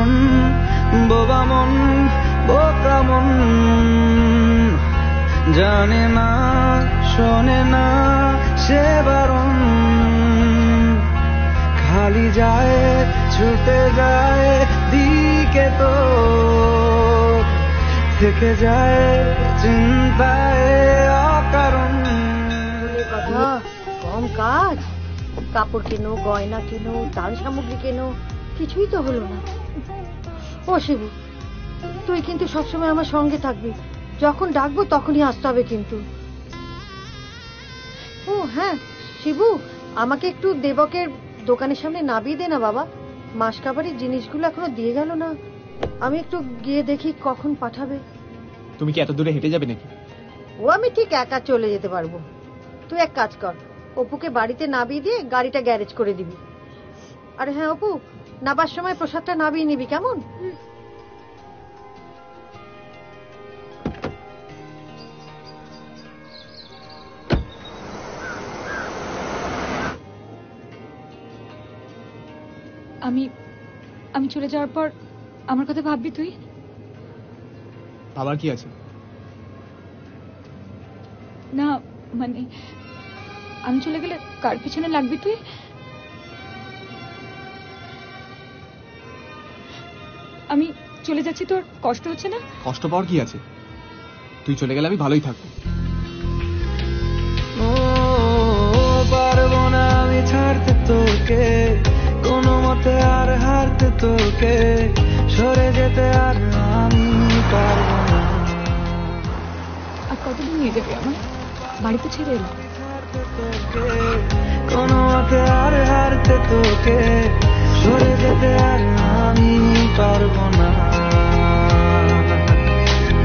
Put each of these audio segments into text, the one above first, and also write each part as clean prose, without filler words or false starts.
মন, বোবা মন, বোকা মন, জানে না শোনে না সে বারণ, খালি যায় ছুটে যায় দিকে তো থেকে যায় চিন্তায় অকারণ। কম কাজ, কাপড় কেনো, গয়না কেনো, দান সামগ্রী কেনো, কিছুই তো হলো না। ও শিবু, তুই কিন্তু সবসময় আমার সঙ্গে থাকবি, যখন ডাকবো তখনই আসতে হবে কিন্তু। ও হ্যাঁ শিবু, আমাকে একটু দেবকের দোকানের সামনে নামিয়ে দে না বাবা, মাসকাবারির জিনিসগুলো এখনো দিয়ে গেল না, আমি একটু গিয়ে দেখি কখন পাঠাবে। তুমি কি এত দূরে হেঁটে যাবে নাকি? ও আমি ঠিক একা চলে যেতে পারবো, তুই এক কাজ কর, অপুকে বাড়িতে নামিয়ে দিয়ে গাড়িটা গ্যারেজ করে দিবি। আরে হ্যাঁ অপু, নাবার সময় প্রসাদটা নামিয়ে নিবি কেমন? আমি চলে যাওয়ার পর আমার কথা ভাববি তুই? আবার কি আছে? না মানে আমি চলে গেলে কার পিছনে লাগবি তুই? আমি চলে যাচ্ছি, তোর কষ্ট হচ্ছে না? কষ্ট পাওয়ার কি আছে? তুই চলে গেলে আমি ভালোই থাকবো। পারবো না আমি ছাড়তে তোকে, কোনো মতে আর হারতে তোকে, সরে যেতে আর আমি পারবো না। আর কতদিন নিয়ে যাবে আমার? বাড়িতে ছেড়ে এলাম। কোনো মতে আর হারতে তোকে, সরে যেতে আর আমি পারবো না।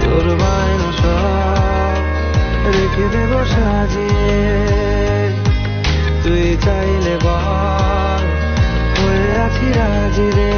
তোর বায়না সব রেখে দেবো সাজিয়ে, তুই চাইলে বল হয়ে আছি রাজি রে।